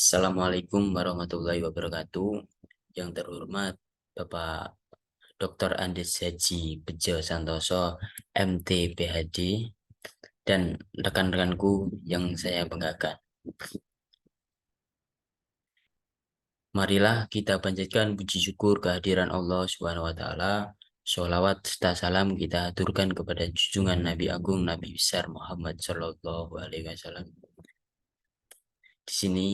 Assalamualaikum warahmatullahi wabarakatuh. Yang terhormat Bapak Dr. Andes Haji Bejo Santoso, MT PhD, dan rekan-rekanku yang saya banggakan. Marilah kita panjatkan puji syukur kehadiran Allah Subhanahu wa taala. Sholawat serta salam kita aturkan kepada junjungan Nabi Agung Nabi besar Muhammad Shallallahu alaihi wasallam. Di sini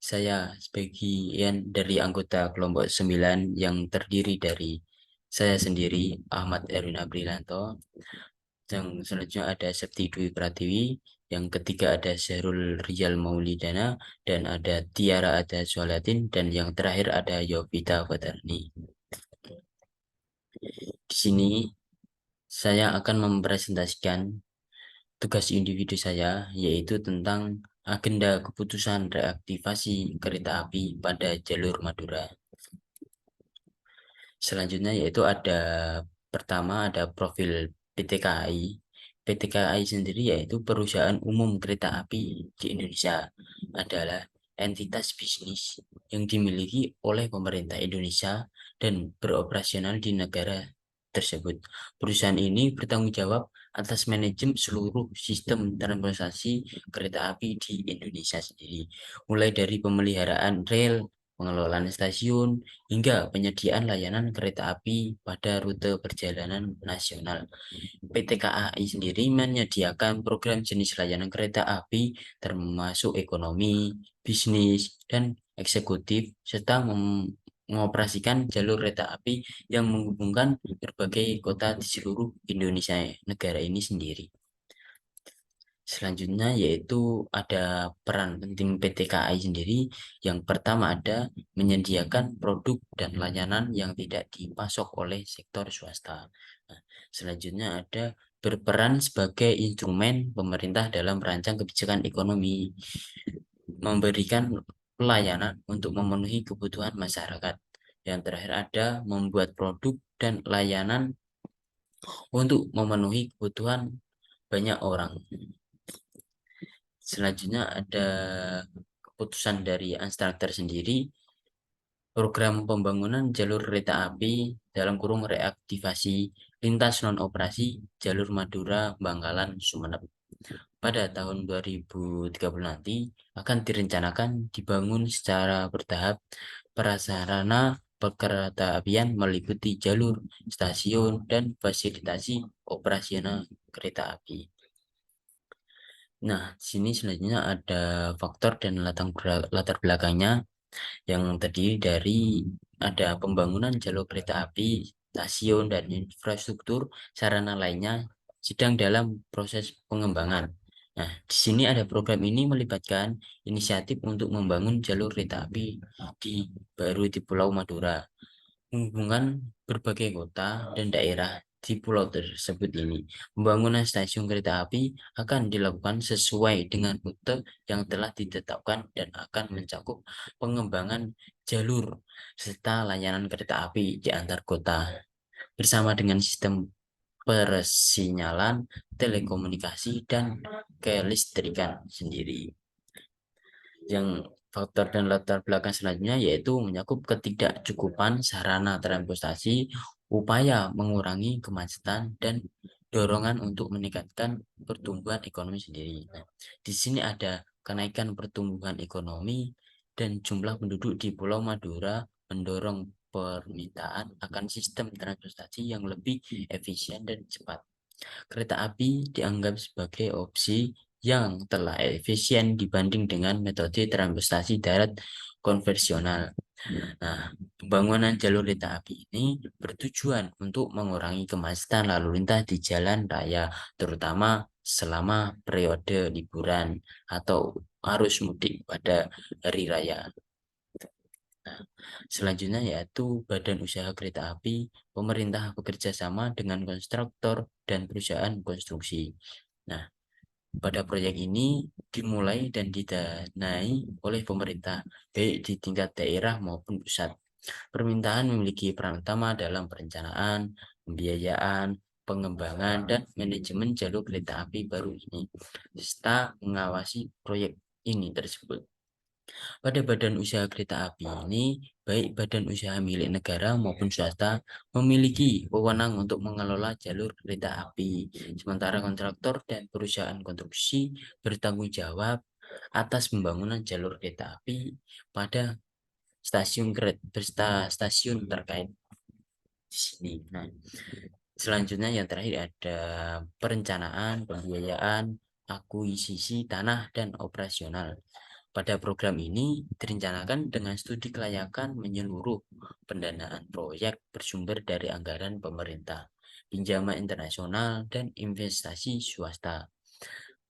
saya sebagian dari anggota kelompok 9 yang terdiri dari saya sendiri, Ahmad Erwin Abrilanto. Yang selanjutnya ada Septi Dwi Pratiwi. Yang ketiga ada Syahrul Rizal Maulidana. Dan ada Tiara Ada Sholatin. Dan yang terakhir ada Yovita Fadarni. Di sini saya akan mempresentasikan tugas individu saya, yaitu tentang agenda keputusan reaktivasi kereta api pada jalur Madura. Selanjutnya yaitu ada pertama ada profil PT KAI. PT KAI sendiri yaitu perusahaan umum kereta api di Indonesia, adalah entitas bisnis yang dimiliki oleh pemerintah Indonesia dan beroperasional di negara tersebut. Perusahaan ini bertanggung jawab atas manajemen seluruh sistem transportasi kereta api di Indonesia sendiri, mulai dari pemeliharaan rel, pengelolaan stasiun, hingga penyediaan layanan kereta api pada rute perjalanan nasional. PT KAI sendiri menyediakan program jenis layanan kereta api termasuk ekonomi, bisnis, dan eksekutif, serta mengoperasikan jalur kereta api yang menghubungkan berbagai kota di seluruh Indonesia negara ini sendiri. Selanjutnya yaitu ada peran penting PT KAI sendiri. Yang pertama ada menyediakan produk dan layanan yang tidak dipasok oleh sektor swasta. Nah, selanjutnya ada berperan sebagai instrumen pemerintah dalam merancang kebijakan ekonomi, memberikan pelayanan untuk memenuhi kebutuhan masyarakat. Yang terakhir ada membuat produk dan layanan untuk memenuhi kebutuhan banyak orang. Selanjutnya ada keputusan dari Unstructure sendiri, program pembangunan jalur kereta api dalam kurung reaktivasi lintas non-operasi jalur Madura, Bangkalan, Sumeneb. Pada tahun 2030 nanti akan direncanakan dibangun secara bertahap prasarana perkereta apian meliputi jalur, stasiun, dan fasilitasi operasional kereta api. Nah, di sini selanjutnya ada faktor dan latar belakangnya yang terdiri dari ada pembangunan jalur kereta api, stasiun, dan infrastruktur sarana lainnya sedang dalam proses pengembangan. Nah, di sini ada program ini melibatkan inisiatif untuk membangun jalur kereta api di Pulau Madura, menghubungkan berbagai kota dan daerah di pulau tersebut ini. Pembangunan stasiun kereta api akan dilakukan sesuai dengan rute yang telah ditetapkan dan akan mencakup pengembangan jalur serta layanan kereta api di antar kota bersama dengan sistem persinyalan, telekomunikasi, dan kelistrikan sendiri. Yang faktor dan latar belakang selanjutnya yaitu menyakup ketidakcukupan sarana transportasi, upaya mengurangi kemacetan, dan dorongan untuk meningkatkan pertumbuhan ekonomi sendiri. Nah, di sini ada kenaikan pertumbuhan ekonomi dan jumlah penduduk di Pulau Madura mendorong permintaan akan sistem transportasi yang lebih efisien dan cepat. Kereta api dianggap sebagai opsi yang telah efisien dibanding dengan metode transportasi darat konvensional. Nah, pembangunan jalur kereta api ini bertujuan untuk mengurangi kemacetan lalu lintas di jalan raya, terutama selama periode liburan atau arus mudik pada hari raya. Nah, selanjutnya yaitu Badan Usaha Kereta Api, pemerintah bekerja sama dengan konstruktor dan perusahaan konstruksi. Nah, pada proyek ini dimulai dan didanai oleh pemerintah, baik di tingkat daerah maupun pusat. Permintaan memiliki peran utama dalam perencanaan, pembiayaan, pengembangan, dan manajemen jalur kereta api baru ini, serta mengawasi proyek ini tersebut. Pada badan usaha kereta api ini, baik badan usaha milik negara maupun swasta memiliki wewenang untuk mengelola jalur kereta api, sementara kontraktor dan perusahaan konstruksi bertanggung jawab atas pembangunan jalur kereta api pada stasiun terkait di sini. Nah, selanjutnya yang terakhir ada perencanaan, pembiayaan, akuisisi tanah dan operasional. Pada program ini direncanakan dengan studi kelayakan menyeluruh, pendanaan proyek bersumber dari anggaran pemerintah, pinjaman internasional, dan investasi swasta.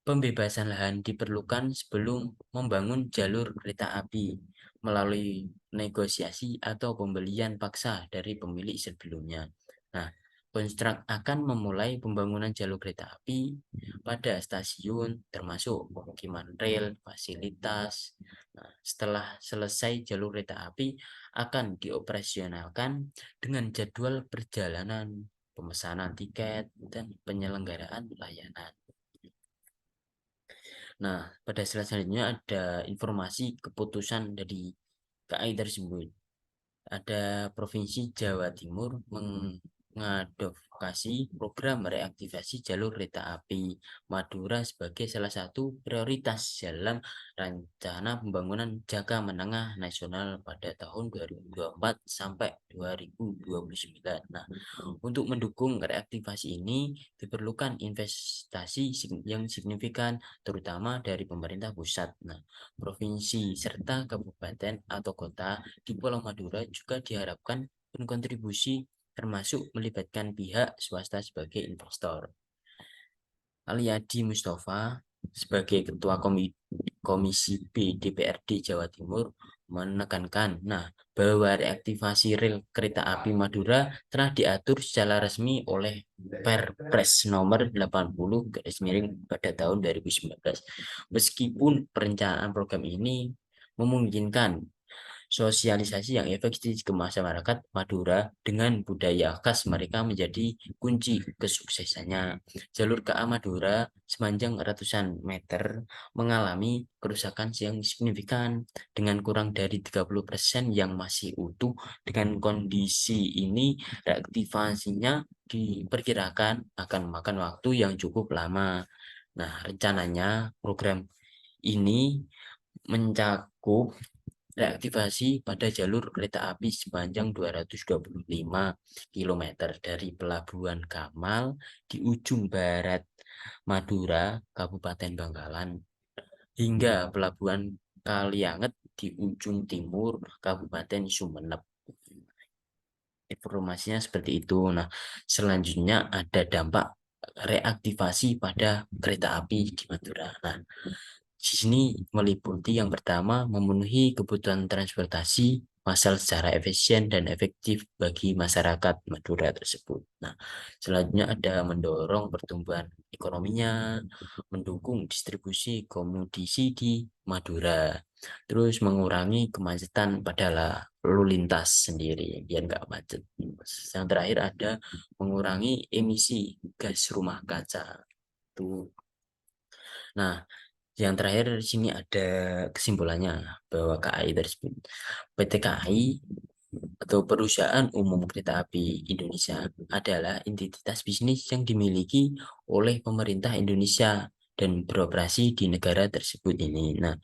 Pembebasan lahan diperlukan sebelum membangun jalur kereta api melalui negosiasi atau pembelian paksa dari pemilik sebelumnya. Nah, kontrak akan memulai pembangunan jalur kereta api pada stasiun termasuk pemukiman rel, fasilitas. Nah, setelah selesai jalur kereta api akan dioperasionalkan dengan jadwal perjalanan, pemesanan tiket, dan penyelenggaraan layanan. Nah, pada slide selanjutnya ada informasi keputusan dari KAI tersebut. Ada Provinsi Jawa Timur mengadvokasi program reaktivasi jalur kereta api Madura sebagai salah satu prioritas dalam rencana pembangunan jangka menengah nasional pada tahun 2024 sampai 2029. Nah, untuk mendukung reaktivasi ini diperlukan investasi yang signifikan terutama dari pemerintah pusat. Nah, provinsi serta kabupaten atau kota di Pulau Madura juga diharapkan berkontribusi termasuk melibatkan pihak swasta sebagai investor. Aliadi Mustafa sebagai Ketua Komisi B DPRD Jawa Timur menekankan, bahwa reaktivasi rel kereta api Madura telah diatur secara resmi oleh Perpres nomor 80 garis miring pada tahun 2019. Meskipun perencanaan program ini memungkinkan sosialisasi yang efektif ke masyarakat Madura dengan budaya khas mereka menjadi kunci kesuksesannya. Jalur KA Madura sepanjang ratusan meter mengalami kerusakan yang signifikan dengan kurang dari 30% yang masih utuh. Dengan kondisi ini, reaktivasinya diperkirakan akan memakan waktu yang cukup lama. Nah, rencananya program ini mencakup reaktivasi pada jalur kereta api sepanjang 225 km dari Pelabuhan Kamal di ujung barat Madura, Kabupaten Bangkalan, hingga Pelabuhan Kalianget di ujung timur Kabupaten Sumeneb. Informasinya seperti itu. Nah, selanjutnya ada dampak reaktivasi pada kereta api di Madura. Nah, di sini meliputi yang pertama, memenuhi kebutuhan transportasi massal secara efisien dan efektif bagi masyarakat Madura tersebut. Nah, selanjutnya ada mendorong pertumbuhan ekonominya, mendukung distribusi komoditi di Madura, terus mengurangi kemacetan pada lalu lintas sendiri, biar nggak macet. Yang terakhir ada mengurangi emisi gas rumah kaca. Tuh. Nah, yang terakhir di sini ada kesimpulannya bahwa KAI tersebut PT KAI atau Perusahaan Umum Kereta Api Indonesia adalah entitas bisnis yang dimiliki oleh pemerintah Indonesia dan beroperasi di negara tersebut ini. Nah,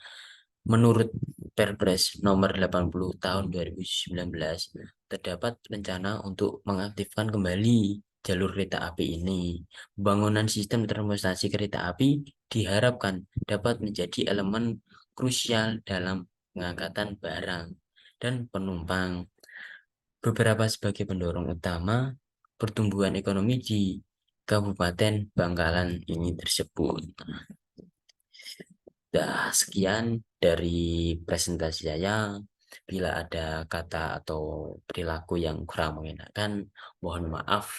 menurut Perpres nomor 80 tahun 2019, terdapat rencana untuk mengaktifkan kembali jalur kereta api ini. Pembangunan sistem transportasi kereta api diharapkan dapat menjadi elemen krusial dalam pengangkatan barang dan penumpang. Beberapa sebagai pendorong utama pertumbuhan ekonomi di Kabupaten Bangkalan ini tersebut. Sekian dari presentasi saya. Bila ada kata atau perilaku yang kurang mengenakan, mohon maaf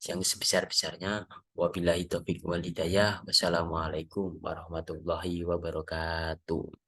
yang sebesar-besarnya. Wabillahi taufiq wal hidayah. Wassalamualaikum warahmatullahi wabarakatuh.